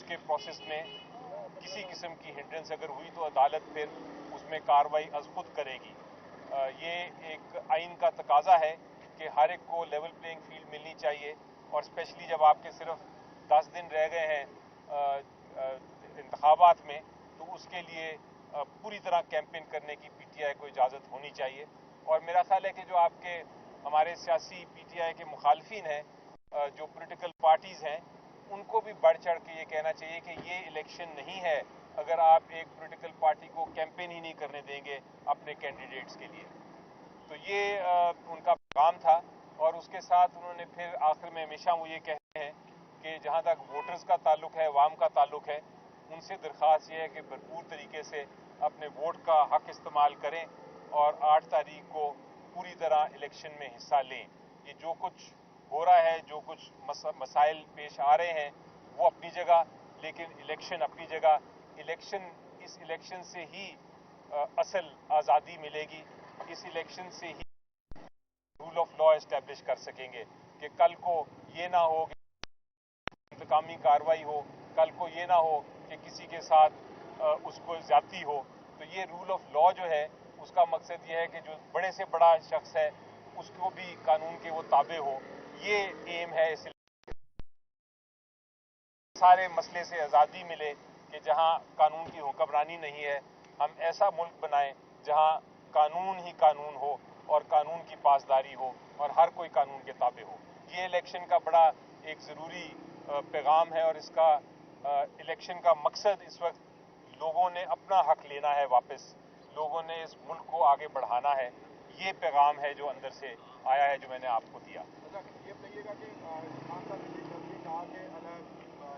उसके प्रोसेस में किसी किस्म की हिंड्रेंस अगर हुई तो अदालत फिर उसमें कार्रवाई अज खुद करेगी। ये एक आइन का तकाजा है कि हर एक को लेवल प्लेइंग फील्ड मिलनी चाहिए, और स्पेशली जब आपके सिर्फ 10 दिन रह गए हैं इंतखाबात में, तो उसके लिए पूरी तरह कैंपेन करने की पीटीआई को इजाज़त होनी चाहिए। और मेरा ख्याल है कि जो आपके हमारे सियासी पीटीआई के मुखालफिन हैं, जो पॉलिटिकल पार्टीज़ हैं, उनको भी बढ़ चढ़ के ये कहना चाहिए कि ये इलेक्शन नहीं है अगर आप एक पॉलिटिकल पार्टी को कैंपेन ही नहीं करने देंगे अपने कैंडिडेट्स के लिए। तो ये उनका पैगाम था। और उसके साथ उन्होंने फिर आखिर में हमेशा वो ये कहते हैं कि जहाँ तक वोटर्स का ताल्लुक है, अवाम का ताल्लुक है, उनसे दरख्वास्त ये है कि भरपूर तरीके से अपने वोट का हक इस्तेमाल करें और 8 तारीख को पूरी तरह इलेक्शन में हिस्सा लें। ये जो कुछ हो रहा है, जो कुछ मसाइल पेश आ रहे हैं, वो अपनी जगह, लेकिन इलेक्शन अपनी जगह। इस इलेक्शन से ही असल आज़ादी मिलेगी, इस इलेक्शन से ही रूल ऑफ लॉ एस्टेब्लिश कर सकेंगे कि कल को ये ना हो कि इंतकामी कार्रवाई हो, कल को ये ना हो कि किसी के साथ उसको ज्यादती हो। तो ये रूल ऑफ लॉ जो है, उसका मकसद ये है कि जो बड़े से बड़ा शख्स है उसको भी कानून के वो ताबे हो। ये एम है इस सारे मसले से आज़ादी मिले कि जहां कानून की हुक्मरानी नहीं है, हम ऐसा मुल्क बनाएं जहां कानून ही कानून हो और कानून की पासदारी हो और हर कोई कानून के ताबे हो। ये इलेक्शन का बड़ा एक ज़रूरी पैगाम है, और इसका इलेक्शन का मकसद इस वक्त लोगों ने अपना हक लेना है वापस, लोगों ने इस मुल्क को आगे बढ़ाना है। ये पैगाम है जो अंदर से आया है, जो मैंने आपको दिया। ये बताइएगा कि खान साहब ने कहा कि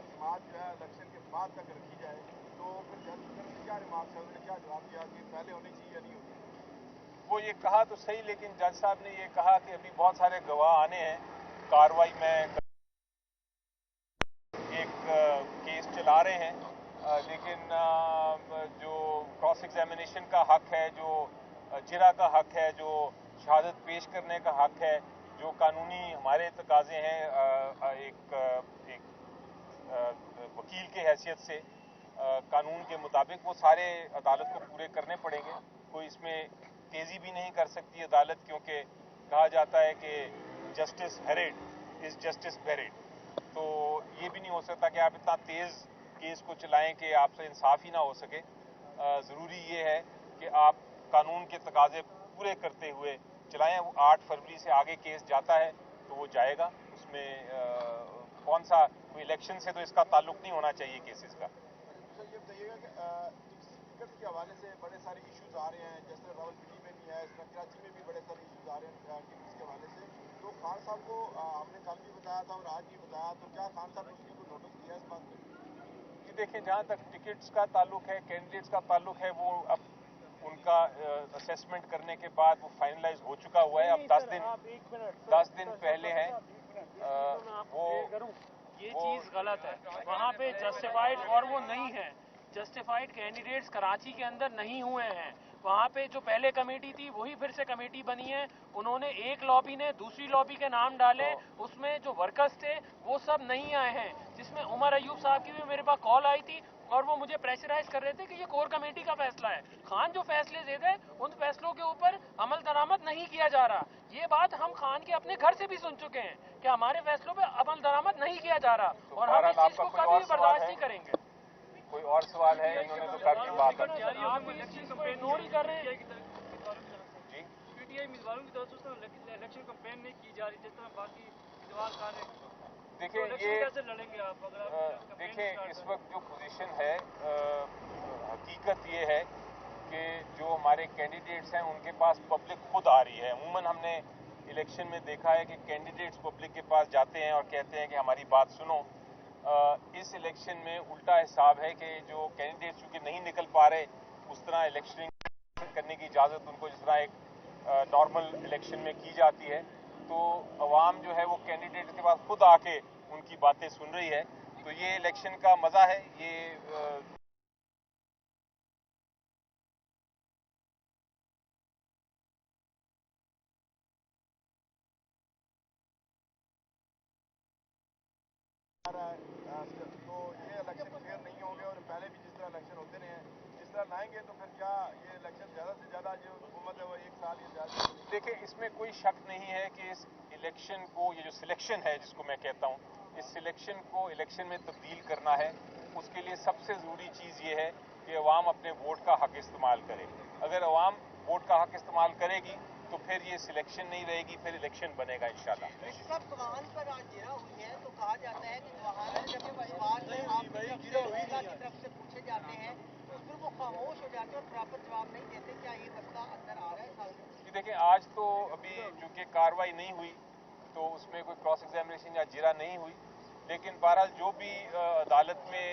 समाज जो है इलेक्शन के बाद तक रखी जाए, तो फिर जज क्या रिमार्क्स है, उन्होंने क्या जवाब दिया कि पहले होनी चाहिए या नहीं होनी चाहिए? वो ये कहा तो सही, लेकिन जज साहब ने ये कहा कि अभी बहुत सारे गवाह आने हैं, कार्रवाई में एक केस चला रहे हैं, लेकिन जो क्रॉस एग्जामिनेशन का हक है, जो जिरा का हक है, जो शहादत पेश करने का हक है, जो कानूनी हमारे तकाजे हैं एक वकील के हैसियत से कानून के मुताबिक, वो सारे अदालत को पूरे करने पड़ेंगे। कोई इसमें तेज़ी भी नहीं कर सकती अदालत, क्योंकि कहा जाता है कि justice hurried is justice buried. तो ये भी नहीं हो सकता कि आप इतना तेज़ केस को चलाएं कि आपसे इंसाफ ही ना हो सके। ज़रूरी ये है कि आप कानून के तकाजे पूरे करते हुए चलाएं। वो 8 फरवरी से आगे केस जाता है तो वो जाएगा, उसमें कौन सा कोई इलेक्शन से तो इसका ताल्लुक नहीं होना चाहिए केसेस का। सर ये बताइएगा कि स्पीकर के हवाले से बड़े सारे इश्यूज आ रहे हैं, जैसे रावलपिंडी में भी है, इस तरह कराची में भी बड़े सारे इश्यूज आ रहे हैं टिकट्स के हवाले से। तो खान साहब को आपने कल भी बताया था और आज भी बताया, तो क्या खान साहब ने उसकी कोई नोटिस किया इस बात पर? ये देखिए, जहाँ तक टिकट्स का ताल्लुक है, कैंडिडेट्स का ताल्लुक है, वो अब उनका असेसमेंट करने के बाद वो फाइनलाइज हो चुका हुआ है। अब 10 दिन पहले है वो ये चीज गलत है, वहाँ पे जस्टिफाइड और वो नहीं है। जस्टिफाइड कैंडिडेट्स कराची के अंदर नहीं हुए हैं। वहाँ पे जो पहले कमेटी थी वही फिर से कमेटी बनी है। उन्होंने एक लॉबी ने दूसरी लॉबी के नाम डाले, उसमें जो वर्कर्स थे वो सब नहीं आए हैं, जिसमें उमर अयूब साहब की भी मेरे पास कॉल आई थी और वो मुझे प्रेशराइज कर रहे थे कि ये कोर कमेटी का फैसला है। खान जो फैसले दे दे उन फैसलों के ऊपर अमल दरामद नहीं किया जा रहा। ये बात हम खान के अपने घर से भी सुन चुके हैं कि हमारे फैसलों पे अमल दरामद नहीं किया जा रहा, और हम इस चीज को कभी बर्दाश्त नहीं करेंगे। कोई और सवाल है? इन्होंने तो काफी बात आप इस चीज को इग्नोर ही कर रहे हैं। जी, पीटीआई उम्मीदवारों की तरफ से इलेक्शन कैंपेन नहीं की जा रही, जिस तरह बाकी उम्मीदवार कर रहे हैं। देखिए इलेक्शन कैसे लड़ेंगे आप अगर आप देखिए इस वक्त जो पोजीशन है, हकीकत ये है कि जो हमारे कैंडिडेट्स हैं उनके पास पब्लिक खुद आ रही है। अमूमन हमने इलेक्शन में देखा है कि कैंडिडेट्स पब्लिक के पास जाते हैं और कहते हैं कि हमारी बात सुनो। इस इलेक्शन में उल्टा हिसाब है कि जो कैंडिडेट्स चूंकि नहीं निकल पा रहे, उस तरह इलेक्शनिंग करने की इजाज़त उनको जिस तरह एक नॉर्मल इलेक्शन में की जाती है, तो अवाम जो है वो कैंडिडेट के पास खुद आके उनकी बातें सुन रही है। तो ये इलेक्शन का मज़ा है। ये तो ये इलेक्शन फेयर नहीं होंगे और पहले भी जिस तरह इलेक्शन होते रहे हैं जिस तरह लाएंगे तो फिर क्या ये इलेक्शन ज़्यादा से ज़्यादा जो हुकूमत है वो 1 साल या ज़्यादा? देखिए, इसमें कोई शक नहीं है कि इस इलेक्शन को, ये जो सिलेक्शन है जिसको मैं कहता हूँ, इस सिलेक्शन को इलेक्शन में तब्दील करना है। उसके लिए सबसे ज़रूरी चीज़ ये है कि अवाम अपने वोट का हक इस्तेमाल करे। अगर अवाम वोट का हक इस्तेमाल करेगी तो फिर ये सिलेक्शन नहीं रहेगी, फिर इलेक्शन बनेगा इंशाल्लाह। सब गवाहान पर आज जिरा हुई है तो कहा जाता है कि गवाहान जब सवाल की तरफ से पूछे जाते हैं तो फिर वो खामोश हो जाते हैं और प्रॉपर जवाब नहीं देते। क्या ये मसला अंदर आ रहा है सामने? कि देखिए, आज तो अभी चूंकि कार्रवाई नहीं हुई तो उसमें कोई क्रॉस एग्जामिनेशन या जिरा नहीं हुई, लेकिन बहरहाल जो भी अदालत में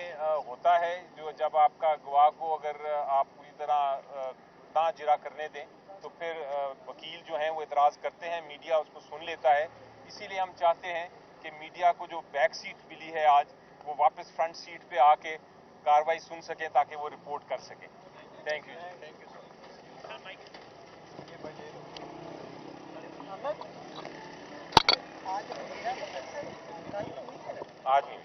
होता है, जो जब आपका गवाह को अगर आप पूरी तरह ना जिरा करने दें तो फिर वकील जो हैं वो एतराज़ करते हैं, मीडिया उसको सुन लेता है। इसीलिए हम चाहते हैं कि मीडिया को जो बैक सीट मिली है आज, वो वापस फ्रंट सीट पे आके कार्रवाई सुन सके ताकि वो रिपोर्ट कर सके। Thank you ji, thank you so much. आज भी